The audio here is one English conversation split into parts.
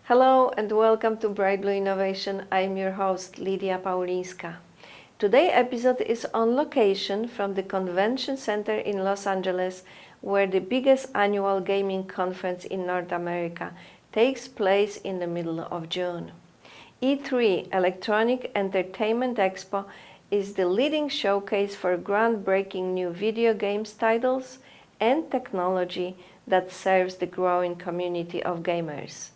Hello and welcome to Bright Blue Innovation. I'm your host, Lidia Paulińska. Today's episode is on location from the Convention Center in Los Angeles, where the biggest annual gaming conference in North America takes place in the middle of June. E3 Electronic Entertainment Expo is the leading showcase for groundbreaking new video games titles and technology that serves the growing community of gamers.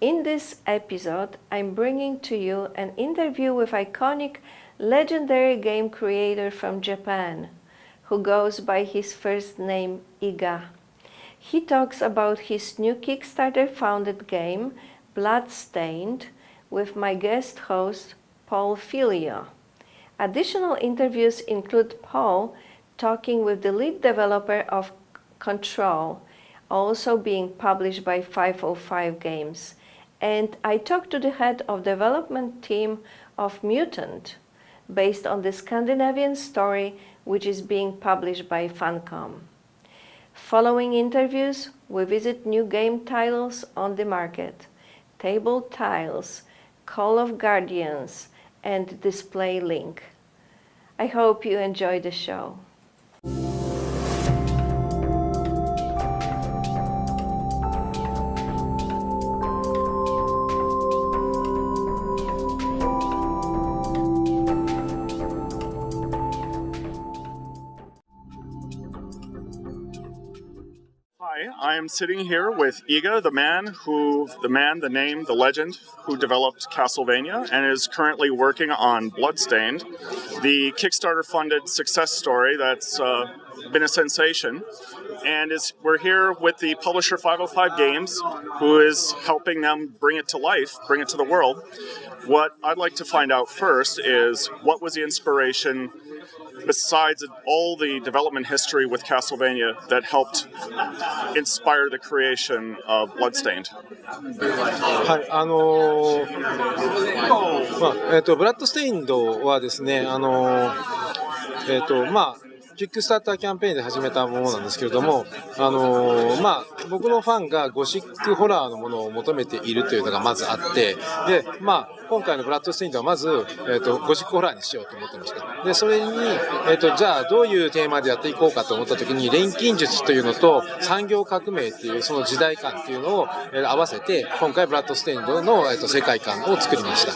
In this episode, I'm bringing to you an interview with iconic, legendary game creator from Japan, who goes by his first name Iga. He talks about his new Kickstarter-funded game, Bloodstained, with my guest host, Paul Philleo. Additional interviews include Paul talking with the lead developer of Control, also being published by 505 Games. And I talked to the head of development team of Mutant, based on the Scandinavian story which is being published by Funcom. Following interviews, we visit new game titles on the market, Table Tiles, Call of Guardians, and DisaplayLink. I hope you enjoy the show. I am sitting here with Iga, the name, the legend, who developed Castlevania and is currently working on Bloodstained, the Kickstarter-funded success story that's been a sensation. And we're here with the publisher 505 Games, who is helping them bring it to life, bring it to the world. What I'd like to find out first is, what was the inspiration, besides all the development history with Castlevania, that helped inspire the creation of Bloodstained? ブラッドステインドはですね、キックスターターキャンペーンで始めたものなんですけれども、僕のファンがゴシックホラーのものを求めているというのがまずあって、で、今回のブラッドステインドはまず、ゴシックホラーにしようと思ってました。で、それに、じゃあどういうテーマでやっていこうかと思った時に、錬金術というのと産業革命っていうその時代感っていうのを合わせて、今回ブラッドステインドの世界観を作りました。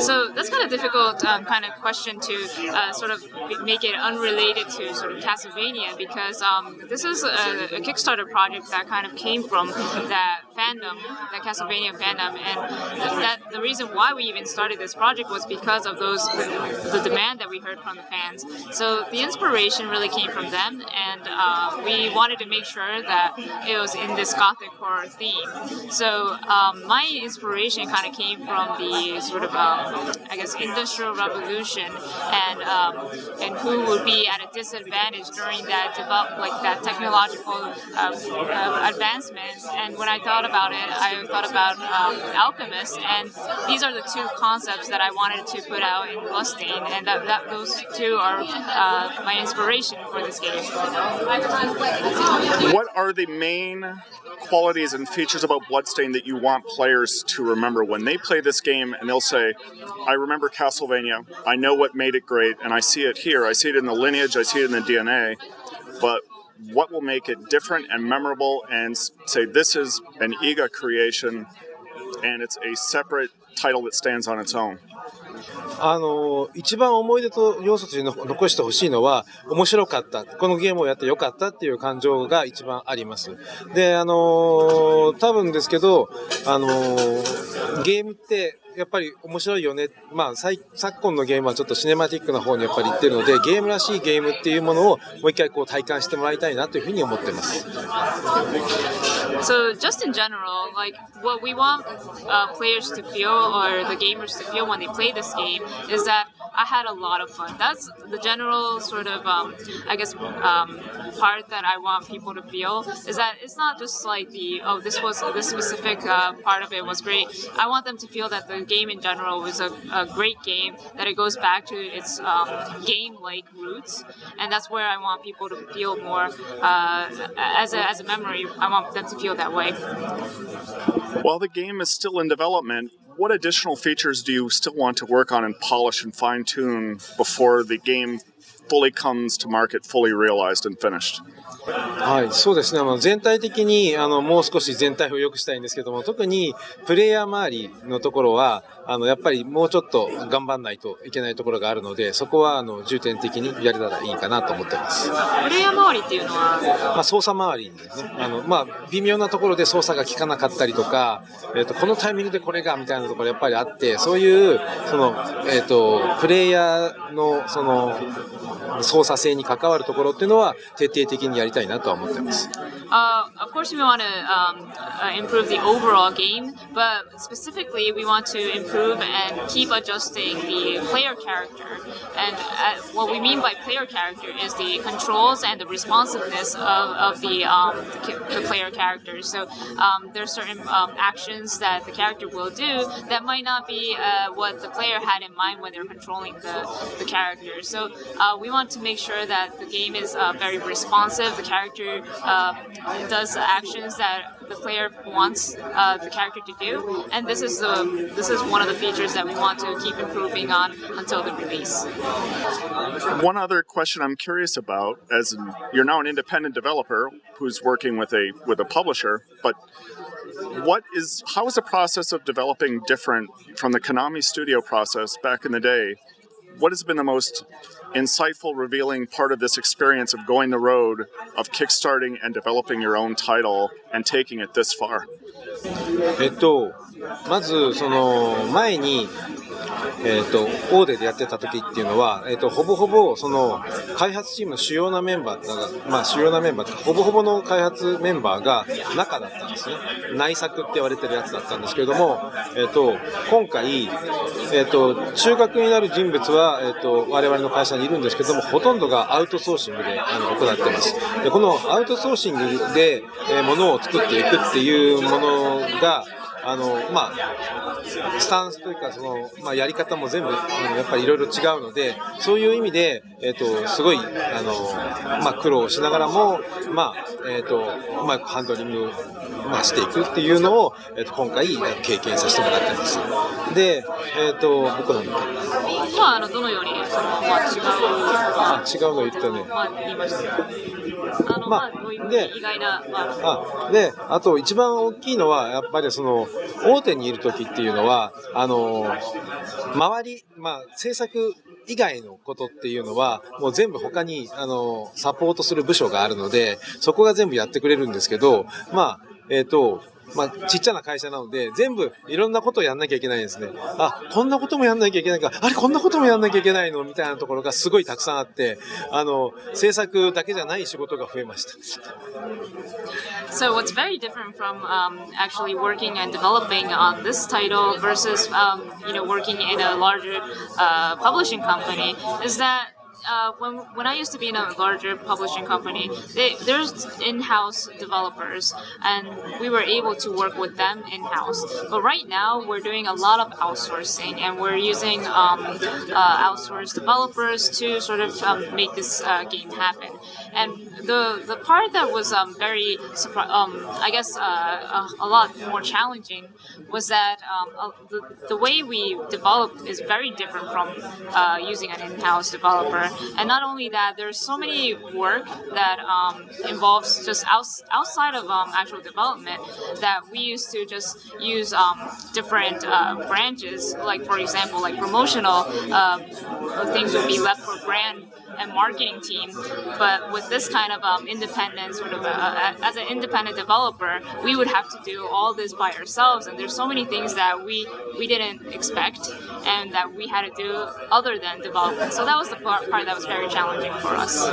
So that's kind of difficult kind of question to sort of make it unrelated to sort of Castlevania, because this is a Kickstarter project that kind of came from that fandom, that Castlevania fandom, and that the reason why we even started this project was because of the demand that we heard from the fans. So the inspiration really came from them, and we wanted to make sure that it was in this gothic horror theme. So my inspiration kind of came from the sort of I guess industrial revolution, and who would be at a disadvantage during that that technological advancements. And when I thought about it, I thought about alchemists, and these are the two concepts that I wanted to put out in Bloodstained, and that those two are my inspiration for this game. What are the main qualities and features about Bloodstained that you want players to remember when they play this game, and they'll say, I remember Castlevania, I know what made it great, and I see it here, I see it in the lineage, I see it in the DNA, but what will make it different and memorable, and say this is an Iga creation and it's a separate title that stands on its own? 一番思い出と要素として残してほしいのは、面白かった、このゲームをやってよかったっていう感情が一番あります。で、多分ですけど、ゲームってやっぱり面白いよね。昨今のゲームはちょっとシネマティックな方にやっぱり行ってるので、ゲームらしいゲームっていうものをもう一回こう体感してもらいたいなというふうに思ってます。So just in general, like what we want players to feel, or the gamers to feel when they play this game, is that I had a lot of fun. That's the general sort of, I guess, part that I want people to feel is that it's not just like this specific part of it was great. I want them to feel that the game in general was a great game, that it goes back to its game-like roots, and that's where I want people to feel more as a memory. I want them to feel that way. While the game is still in development, what additional features do you still want to work on and polish and fine-tune before the game fully comes to market, fully realized and finished? はい、そうですね。全体的にもう少し全体を良くしたいんですけども、特にプレイヤー周りのところはやっぱりもうちょっと頑張んないといけないところがあるので、そこは重点的にやれたらいいかなと思ってます。プレイヤー周りっていうのは、操作周りですね。微妙なところで操作が効かなかったりとか、このタイミングでこれがみたいなところやっぱりあって、そういうプレイヤーの操作性に関わるところっていうのは徹底的にやりたいなとは思ってます。Of course, we want to improve the overall game, but specifically, we want to improve and keep adjusting the player character. And what we mean by player character is the controls and the responsiveness of the player character. So there are certain actions that the character will do that might not be what the player had in mind when they're controlling the character. So we want to make sure that the game is very responsive. The character does actions that the player wants the character to do, and this is one of the features that we want to keep improving on until the release. One other question I'm curious about, as you're now an independent developer who's working with a publisher, but how is the process of developing different from the Konami studio process back in the day? What has been the most insightful, revealing part of this experience of going the road of kickstarting and developing your own title and taking it this far? まず前にオーデでやってた時っていうのは、ほぼほぼ開発チームの主要なメンバー主要なメンバーとかほぼほぼの開発メンバーが中だったんですね。内作って言われてるやつだったんですけれども、今回中核になる人物は我々の会社にいるんですけども、ほとんどがアウトソーシングで行っています。で、このアウトソーシングで物を作っていくっていうものがスタンスというかやり方も全部やっぱりいろいろ違うので、そういう意味ですごい苦労しながらもうまくハンドリングしていくっていうのを今回経験させてもらってます。で、僕のどのように違うの言ったね。言いました。意外な、で、あと一番大きいのはやっぱり大手にいる時っていうのは周り制作以外のことっていうのはもう全部他にサポートする部署があるので、そこが全部やってくれるんですけど、ちっちゃな会社なので全部いろんなことをやんなきゃいけないんですね。こんなこともやんなきゃいけないか、こんなこともやんなきゃいけないのみたいなところがすごいたくさんあって、制作だけじゃない仕事が増えました。So what's very different from actually working and developing on this title versus working in a larger publishing company is that when I used to be in a larger publishing company, there's in-house developers, and we were able to work with them in-house. But right now, we're doing a lot of outsourcing, and we're using outsourced developers to sort of make this game happen. And the part that was very, I guess, a lot more challenging was that the way we develop is very different from using an in-house developer. And not only that, there's so many work that involves just outside of actual development that we used to just use different branches. Like, for example, like promotional things would be left for brand and marketing team, but with this kind of independent sort of as an independent developer, we would have to do all this by ourselves, and there's so many things that we didn't expect and that we had to do other than development. So that was the part that was very challenging for us.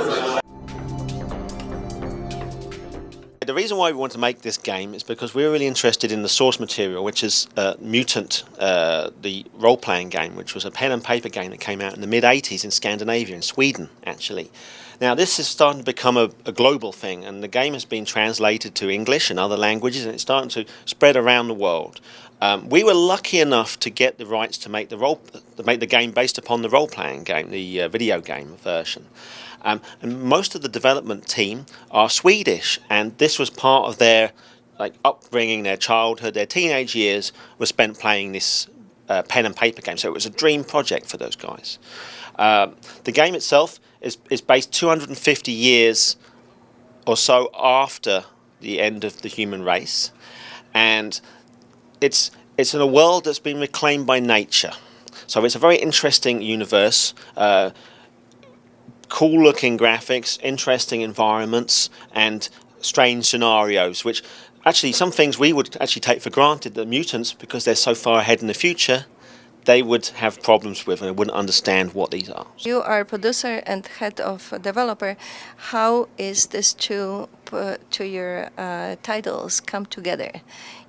The reason why we want to make this game is because we're really interested in the source material, which is Mutant, the role-playing game, which was a pen and paper game that came out in the mid-80s in Scandinavia, in Sweden, actually. Now, this is starting to become a global thing, and the game has been translated to English and other languages, and it's starting to spread around the world. We were lucky enough to get the rights to make the game based upon the role-playing game, the video game version. And most of the development team are Swedish, and this was part of their upbringing, their childhood, their teenage years were spent playing this pen and paper game. So it was a dream project for those guys. The game itself is based 250 years or so after the end of the human race, and it's in a world that's been reclaimed by nature. So it's a very interesting universe, cool looking graphics, interesting environments, and strange scenarios, which actually some things we would actually take for granted, that mutants, because they're so far ahead in the future, they would have problems with and wouldn't understand what these are. You are producer and head of developer. How is this to your titles come together?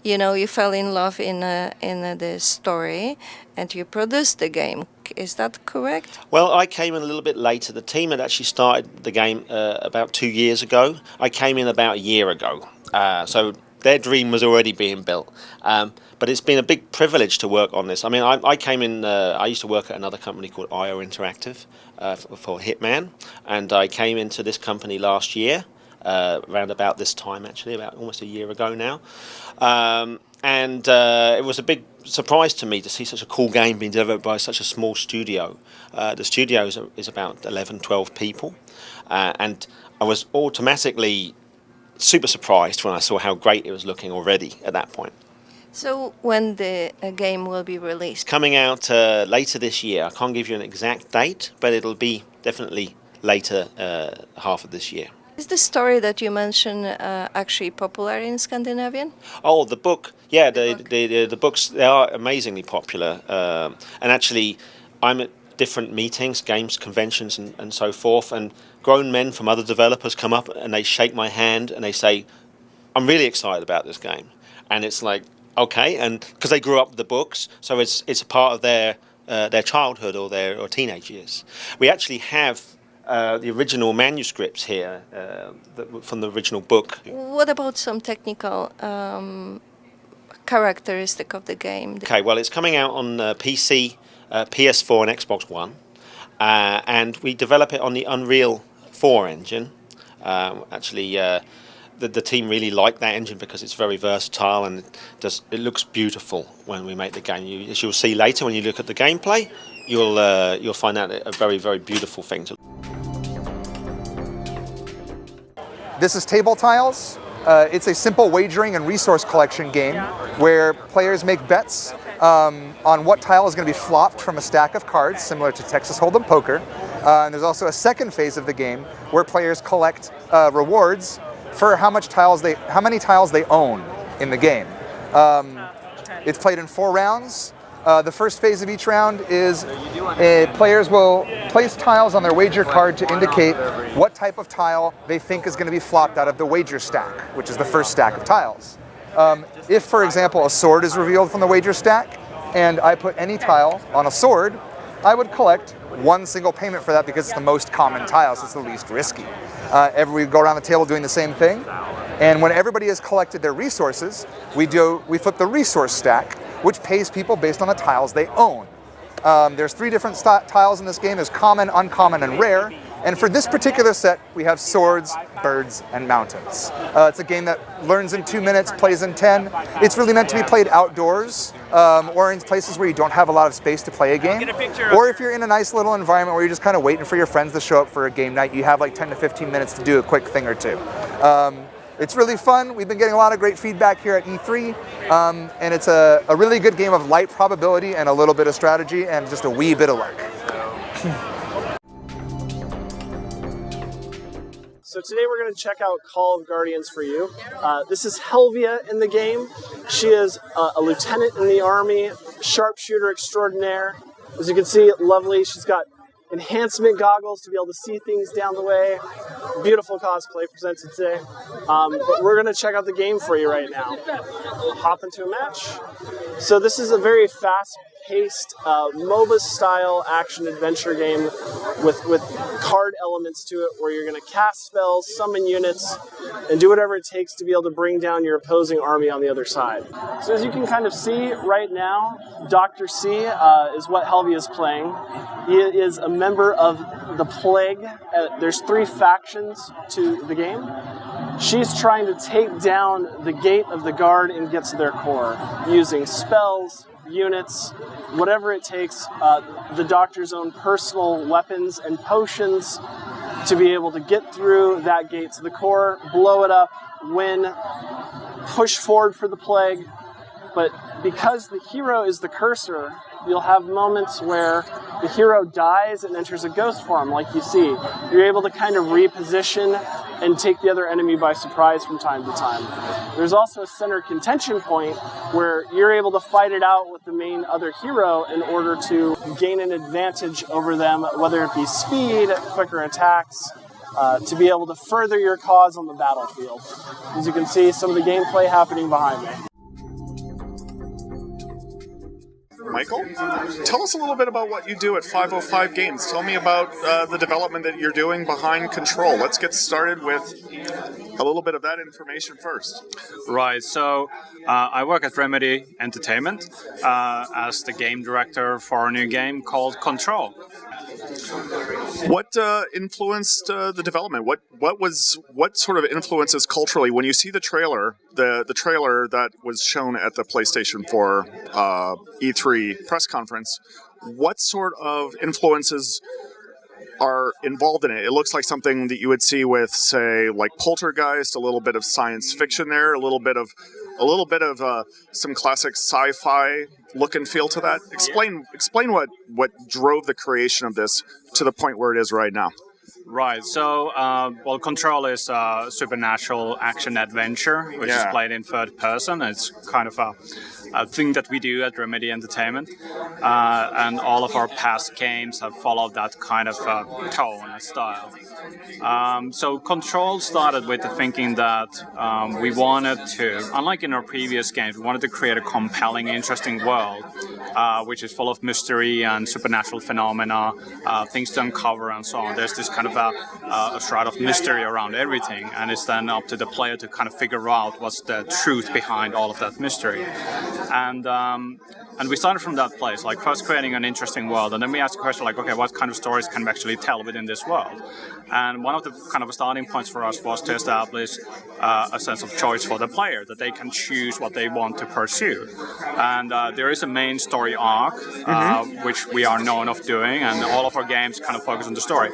You know, you fell in love in the story, and you produced the game. Is that correct? Well, I came in a little bit later. The team had actually started the game about 2 years ago. I came in about a year ago. So their dream was already being built. But it's been a big privilege to work on this. I mean, I came in, I used to work at another company called IO Interactive for Hitman, and I came into this company last year, around about this time actually, about almost a year ago now. It was a big surprise to me to see such a cool game being developed by such a small studio. The studio is about 11, 12 people, and I was automatically super surprised when I saw how great it was looking already at that point. So when the game will be released? Coming out later this year. I can't give you an exact date, but it'll be definitely later half of this year. Is the story that you mentioned actually popular in Scandinavian? Oh, the book. Yeah, the books, they are amazingly popular. And actually, I'm at different meetings, games, conventions, and so forth, and grown men from other developers come up and they shake my hand and they say, I'm really excited about this game. And it's like, okay, and because they grew up with the books, so it's a part of their childhood or their teenage years. We actually have the original manuscripts here from the original book. What about some technical characteristic of the game? Okay, well, it's coming out on PC, PS4 and Xbox One, and we develop it on the Unreal 4 engine. The team really like that engine because it's very versatile and it looks beautiful when we make the game. As you'll see later when you look at the gameplay, you'll find that a very, very beautiful thing to. This is Table Tiles. It's a simple wagering and resource collection game where players make bets on what tile is going to be flopped from a stack of cards, similar to Texas Hold'em poker. And there's also a second phase of the game where players collect rewards for how many tiles they own in the game. It's played in 4 rounds. The first phase of each round is players will place tiles on their wager card to indicate what type of tile they think is going to be flopped out of the wager stack, which is the first stack of tiles. If, for example, a sword is revealed from the wager stack, and I put any tile on a sword, I would collect 1 single payment for that because it's the most common tile, so it's the least risky. We go around the table doing the same thing, and when everybody has collected their resources, we flip the resource stack, which pays people based on the tiles they own. There's 3 different tiles in this game. There's common, uncommon, and rare. And for this particular set, we have swords, birds, and mountains. It's a game that learns in 2 minutes, plays in 10. It's really meant to be played outdoors or in places where you don't have a lot of space to play a game. Or if you're in a nice little environment where you're just kind of waiting for your friends to show up for a game night, you have like 10 to 15 minutes to do a quick thing or two. It's really fun. We've been getting a lot of great feedback here at E3, and it's a really good game of light probability and a little bit of strategy and just a wee bit of luck. So today we're going to check out Call of Guardians for you. This is Helvia in the game. She is a lieutenant in the army, sharpshooter extraordinaire. As you can see, lovely. She's got enhancement goggles to be able to see things down the way. Beautiful cosplay presented today. But we're going to check out the game for you right now. Hop into a match. So this is a very fast-paced MOBA-style action-adventure game with card elements to it where you're going to cast spells, summon units, and do whatever it takes to be able to bring down your opposing army on the other side. So as you can kind of see right now, Dr. C is what Helvia is playing. He is a member of the Plague. There's 3 factions to the game. She's trying to take down the gate of the guard and get to their core using spells, units, whatever it takes, the Doctor's own personal weapons and potions to be able to get through that gate to the core, blow it up, win, push forward for the Plague. But because the hero is the cursor, you'll have moments where the hero dies and enters a ghost form, like you see. You're able to kind of reposition and take the other enemy by surprise from time to time. There's also a center contention point where you're able to fight it out with the main other hero in order to gain an advantage over them, whether it be speed, quicker attacks, to be able to further your cause on the battlefield. As you can see, some of the gameplay happening behind me. Michael, tell us a little bit about what you do at 505 Games. Tell me about the development that you're doing behind Control. Let's get started with a little bit of that information first. Right, so I work at Remedy Entertainment as the game director for a new game called Control. What influenced the development? What sort of influences culturally when you see the trailer, the trailer that was shown at the PlayStation 4 E3 press conference? What sort of influences are involved in it? It looks like something that you would see with, say, like Poltergeist, a little bit of science fiction there, a little bit of some classic sci-fi look and feel to that. Explain what drove the creation of this to the point where it is right now. Right, so, Control is a supernatural action adventure, which is played in third person. It's kind of a thing that we do at Remedy Entertainment, and all of our past games have followed that kind of tone and style. So Control started with the thinking that we wanted to, unlike in our previous games, we wanted to create a compelling, interesting world, which is full of mystery and supernatural phenomena, things to uncover and so on. There's this kind of a shroud of mystery around everything, and it's then up to the player to kind of figure out what's the truth behind all of that mystery. And we started from that place, like first creating an interesting world, and then we asked the question, like, okay, what kind of stories can we actually tell within this world? And one of the kind of starting points for us was to establish a sense of choice for the player, that they can choose what they want to pursue. And there is a main story arc, which we are known of doing, and all of our games kind of focus on the story.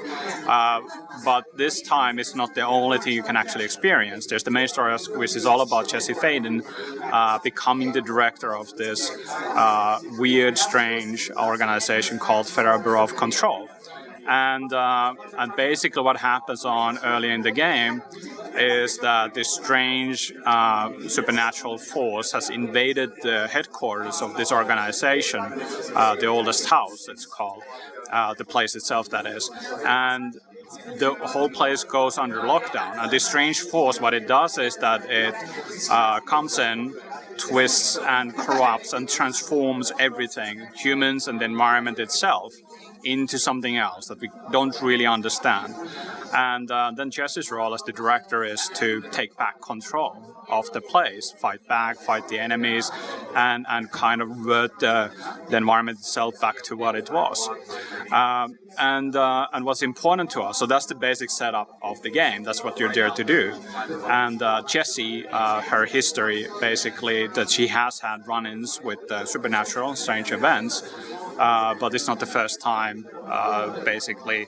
But this time, it's not the only thing you can actually experience. There's the main story, which is all about Jesse Faden becoming the director of this weird, strange organization called Federal Bureau of Control. And basically what happens on early in the game is that this strange supernatural force has invaded the headquarters of this organization, the oldest house, it's called, the place itself, that is. And the whole place goes under lockdown. And this strange force, what it does is that it comes in, twists and corrupts and transforms everything, humans and the environment itself, into something else that we don't really understand. And then Jesse's role as the director is to take back control of the place, fight back, fight the enemies, and kind of revert the environment itself back to what it was. And what's important to us, so that's the basic setup of the game, that's what you're there to do. And Jessie, her history, basically, that she has had run-ins with supernatural, strange events, but it's not the first time, basically,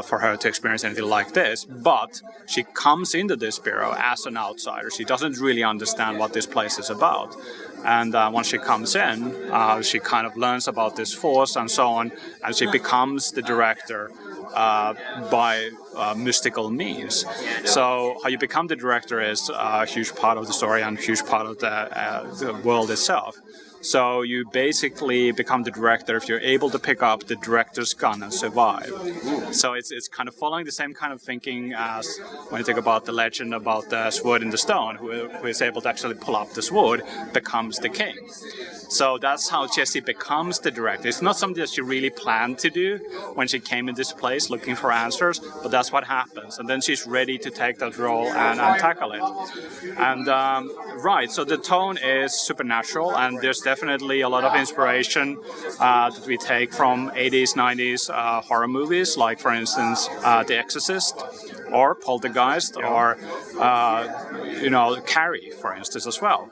for her to experience anything like this. But she comes into this bureau as an outsider. She doesn't really understand what this place is about. And once she comes in, she kind of learns about this force and so on, and she becomes the director by mystical means. So how you become the director is a huge part of the story and a huge part of the world itself. So you basically become the director if you're able to pick up the director's gun and survive. So it's kind of following the same kind of thinking as when you think about the legend about the sword in the stone, who is able to actually pull up the sword becomes the king. So that's how Jessie becomes the director. It's not something that she really planned to do when she came in this place looking for answers, but that's what happens. And then she's ready to take that role and tackle it. And right, so the tone is supernatural, and there's definitely a lot of inspiration that we take from 80s, 90s horror movies, like, for instance, The Exorcist, or Poltergeist, or, Carrie, for instance, as well.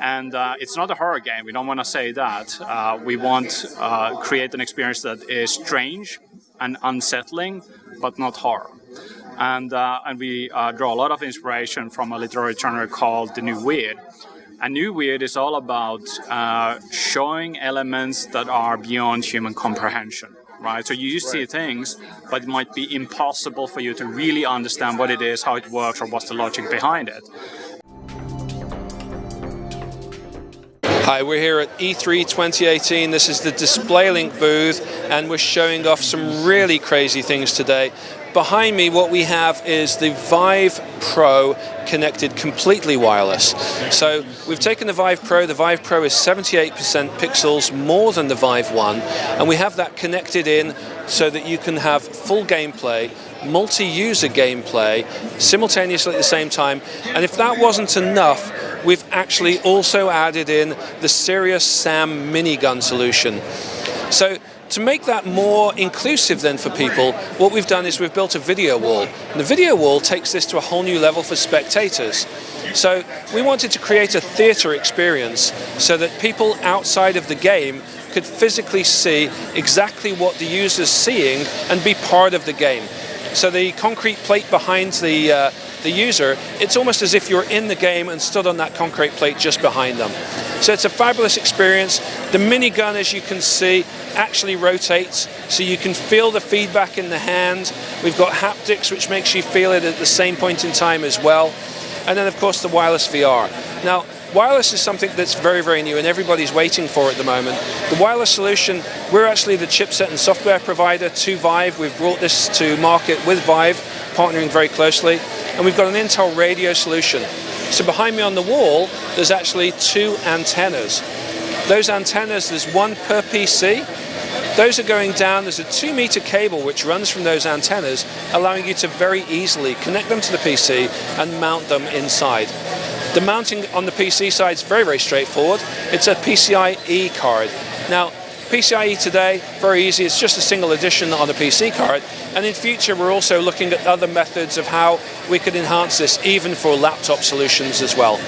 And it's not a horror game. We don't want to say that. We want to create an experience that is strange and unsettling, but not horror. And we draw a lot of inspiration from a literary genre called the New Weird. And New Weird is all about showing elements that are beyond human comprehension. Right, so you see things, but it might be impossible for you to really understand what it is, how it works, or what's the logic behind it. Hi, we're here at E3 2018. This is the DisaplayLink booth, and we're showing off some really crazy things today. Behind me, what we have is the Vive Pro connected completely wireless. So we've taken the Vive Pro. The Vive Pro is 78% pixels more than the Vive 1, and we have that connected in so that you can have full gameplay, multi-user gameplay, simultaneously at the same time. And if that wasn't enough, we've actually also added in the Serious Sam minigun solution. So to make that more inclusive then for people, what we've done is we've built a video wall. And the video wall takes this to a whole new level for spectators. So we wanted to create a theater experience so that people outside of the game could physically see exactly what the user's seeing and be part of the game. So the concrete plate behind the user, it's almost as if you're in the game and stood on that concrete plate just behind them. So it's a fabulous experience. The minigun, as you can see, actually rotates, so you can feel the feedback in the hand. We've got haptics, which makes you feel it at the same point in time as well. And then, of course, the wireless VR. Now, wireless is something that's very, very new and everybody's waiting for at the moment. The wireless solution, we're actually the chipset and software provider to Vive. We've brought this to market with Vive, partnering very closely. And we've got an Intel radio solution. So behind me on the wall, there's actually 2 antennas. Those antennas, there's one per PC. Those are going down. There's a 2-meter cable which runs from those antennas, allowing you to very easily connect them to the PC and mount them inside. The mounting on the PC side is very, very straightforward. It's a PCIe card. Now, PCIe today, very easy. It's just a single edition on a PC card. And in future, we're also looking at other methods of how we could enhance this, even for laptop solutions as well.